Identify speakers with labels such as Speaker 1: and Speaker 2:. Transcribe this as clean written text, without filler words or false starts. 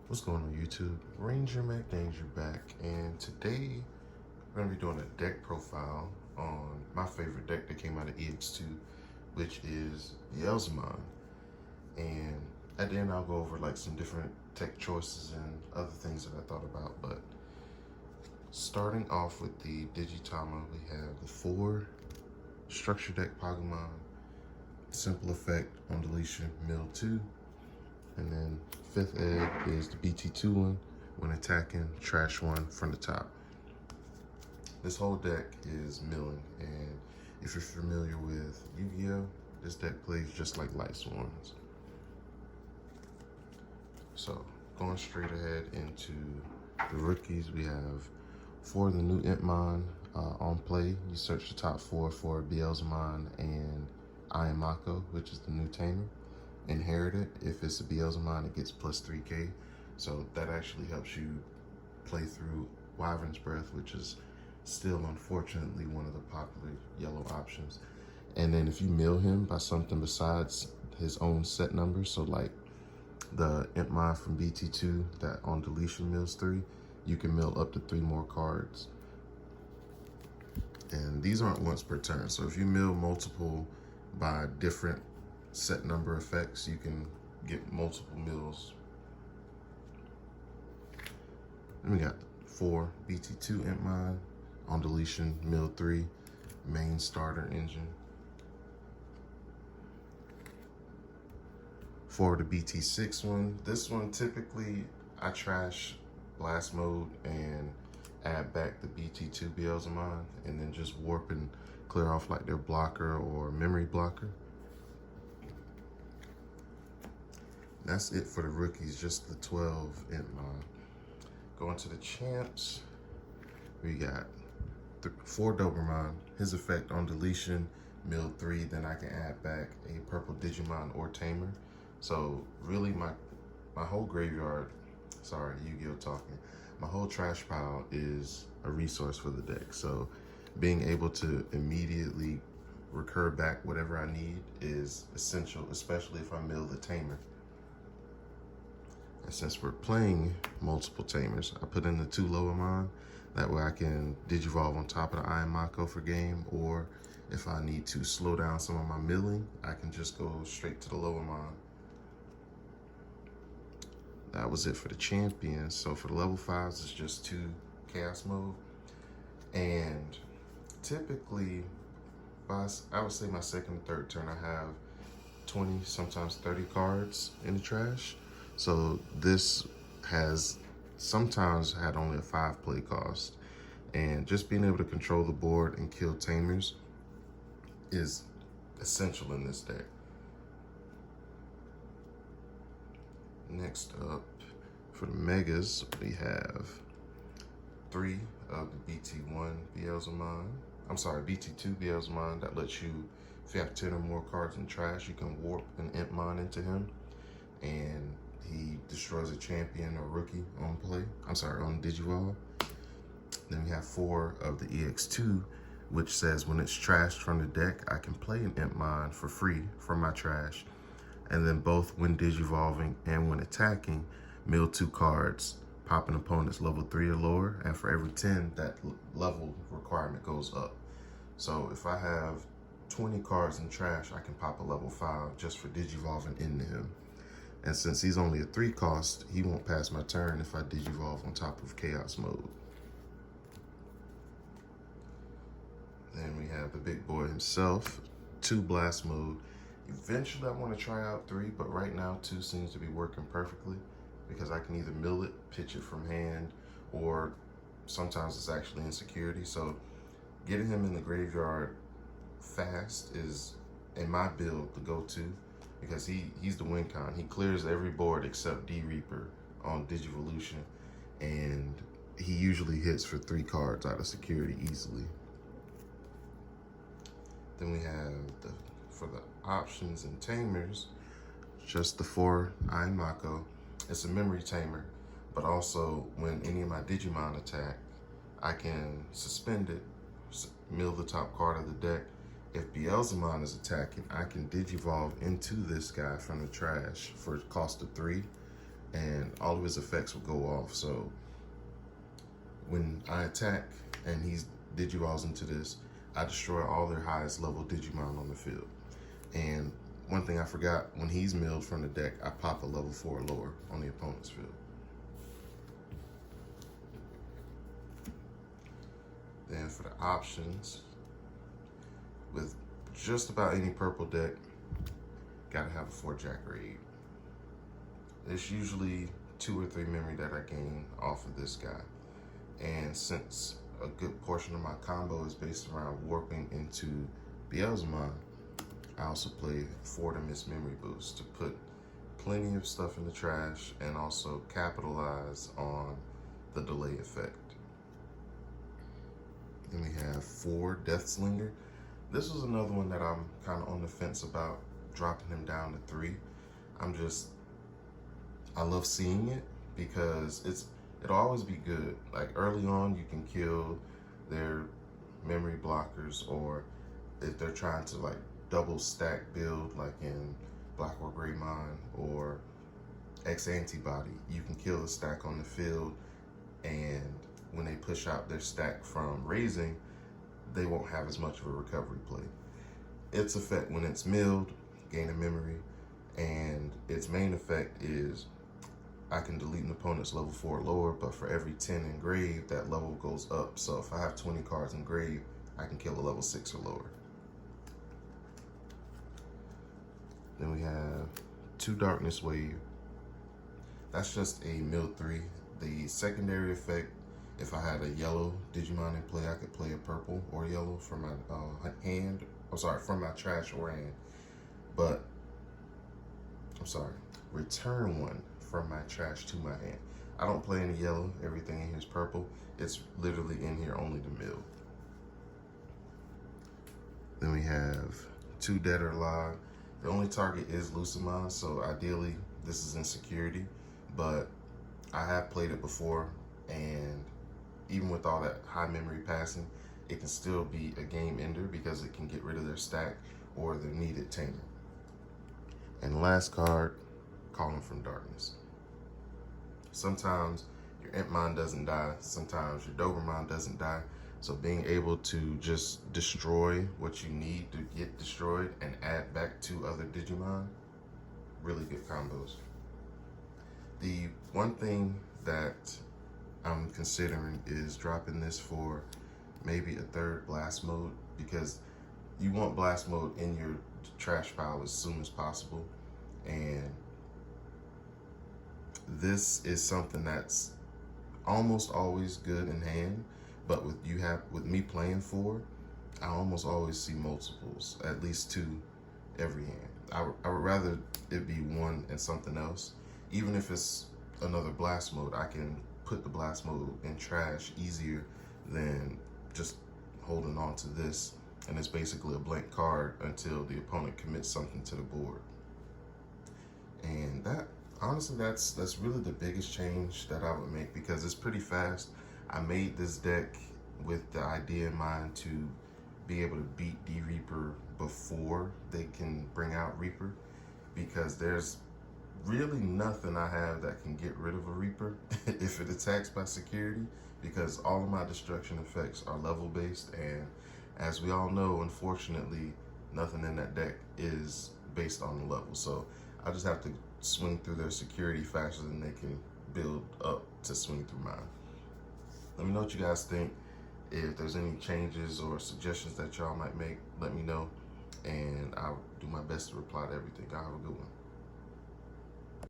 Speaker 1: What's going on YouTube? Ranger Mac Danger back, and today we're going to be doing a deck profile on my favorite deck that came out of EX2, which is Beelzemon. And at the end I'll go over like some different tech choices and other things that I thought about. But starting off with the Digitama, we have the 4 Structure Deck Pokemon, Simple Effect on Deletion, Mill 2. And then 5th egg is the BT2 one. When attacking, trash 1 from the top. This whole deck is milling, and if you're familiar with Yu-Gi-Oh, this deck plays just like Light Swarms. So going straight ahead into the rookies, we have 4 of the new Entmon on play. You search the top 4 for Beelzemon and Ayamako, which is the new tamer. Inherited, if it's a Beelzemon, it gets plus 3k, so that actually helps you play through Wyvern's Breath, which is still unfortunately one of the popular yellow options. And then if you mill him by something besides his own set number, so like the Entmon from BT2 that on deletion mills 3, you can mill up to 3 more cards. And these aren't once per turn, so if you mill multiple by different set number effects, you can get multiple mills. Then we got 4 BT2 Entmon on deletion, mill 3, main starter engine. 4 the BT6 one. This one typically I trash blast mode and add back the BT2 Beelzemon, and then just warp and clear off like their blocker or memory blocker. That's it for the rookies, just the 12 Entmon. Going to the champs, we got 4 Doberman. His effect on deletion, mill 3, then I can add back a purple Digimon or Tamer. So really my whole graveyard, sorry, Yu-Gi-Oh talking, my whole trash pile is a resource for the deck. So being able to immediately recur back whatever I need is essential, especially if I mill the Tamer. And since we're playing multiple tamers, I put in the 2 Loamon. That way I can Digivolve on top of the Ayamako for game, or if I need to slow down some of my milling, I can just go straight to the Loamon. That was it for the champions. So for the level 5s, it's just 2 Chaos Mode. And typically, I would say my second and third turn, I have 20, sometimes 30 cards in the trash. So this has sometimes had only a 5 play cost. And just being able to control the board and kill tamers is essential in this deck. Next up, for the megas, we have 3 of the BT1 Beelzemon. I'm sorry, BT2 Beelzemon. That lets you, if you have 10 or more cards in trash, you can warp an Entmon into him, and he destroys a champion or rookie on play. I'm sorry, on Digivolve. Then we have 4 of the EX2, which says when it's trashed from the deck, I can play an Entmon for free from my trash. And then both when Digivolving and when attacking, mill 2 cards, pop an opponent's level 3 or lower, and for every 10, that level requirement goes up. So if I have 20 cards in trash, I can pop a level 5 just for Digivolving into him. And since he's only a 3 cost, he won't pass my turn if I Digivolve on top of Chaos Mode. Then we have the big boy himself, 2 Blast Mode. Eventually I want to try out 3, but right now 2 seems to be working perfectly because I can either mill it, pitch it from hand, or sometimes it's actually in security. So getting him in the graveyard fast is, in my build, the go-to, because he's the win con. He clears every board except D-Reaper on Digivolution, and he usually hits for 3 cards out of security easily. Then we have for the options and tamers, just the 4 Ayamako. It's a memory tamer, but also when any of my Digimon attack, I can suspend it, mill the top card of the deck. If Beelzemon is attacking, I can Digivolve into this guy from the trash for a cost of 3, and all of his effects will go off. So when I attack and he's Digivolves into this, I destroy all their highest level Digimon on the field. And one thing I forgot, when he's milled from the deck, I pop a level 4 or lower on the opponent's field. Then for the options, with just about any purple deck, gotta have a 4-Jack raid. It's usually 2 or 3 memory that I gain off of this guy. And since a good portion of my combo is based around warping into Beelzemon, I also play 4 to miss memory boost to put plenty of stuff in the trash and also capitalize on the delay effect. Then we have 4 Death Slinger. This was another one that I'm kind of on the fence about dropping him down to 3. I love seeing it because it'll always be good. Like early on, you can kill their memory blockers, or if they're trying to like double stack build, like in Black or Greymon or X Antibody, you can kill the stack on the field, and when they push out their stack from raising, they won't have as much of a recovery play. Its effect when it's milled, gain a memory, and its main effect is I can delete an opponent's level 4 or lower, but for every 10 engraved, that level goes up. So if I have 20 cards engraved, I can kill a level 6 or lower. Then we have 2 Darkness Wave. That's just a mill 3. The secondary effect, if I had a yellow Digimon in play, I could play a purple or yellow from my hand. I'm sorry, from my trash or hand. But, I'm sorry, return 1 from my trash to my hand. I don't play any yellow. Everything in here is purple. It's literally in here only to mill. Then we have 2 Dead or Alive. The only target is Beelzemon, so ideally this is in security, but I have played it before, and even with all that high memory passing, it can still be a game ender because it can get rid of their stack or their needed tamer. And the last card, Calling from Darkness. Sometimes your Entmon doesn't die, sometimes your Dobermon doesn't die, so being able to just destroy what you need to get destroyed and add back 2 other Digimon, really good combos. The one thing that I'm considering is dropping this for maybe a 3rd Blast Mode, because you want Blast Mode in your trash pile as soon as possible, and this is something that's almost always good in hand, but with me playing 4, I almost always see multiples, at least 2 every hand. I would rather it be 1 and something else. Even if it's another Blast Mode, I can put the Blast Mode in trash easier than just holding on to this, and it's basically a blank card until the opponent commits something to the board. And that, honestly, that's really the biggest change that I would make, because it's pretty fast. I made this deck with the idea in mind to be able to beat D-Reaper before they can bring out Reaper, because there's really nothing I have that can get rid of a Reaper if it attacks by security, because all of my destruction effects are level based, and as we all know, unfortunately, nothing in that deck is based on the level. So I just have to swing through their security faster than they can build up to swing through mine. Let me know what you guys think. If there's any changes or suggestions that y'all might make, let me know, and I'll do my best to reply to everything. Y'all have a good one.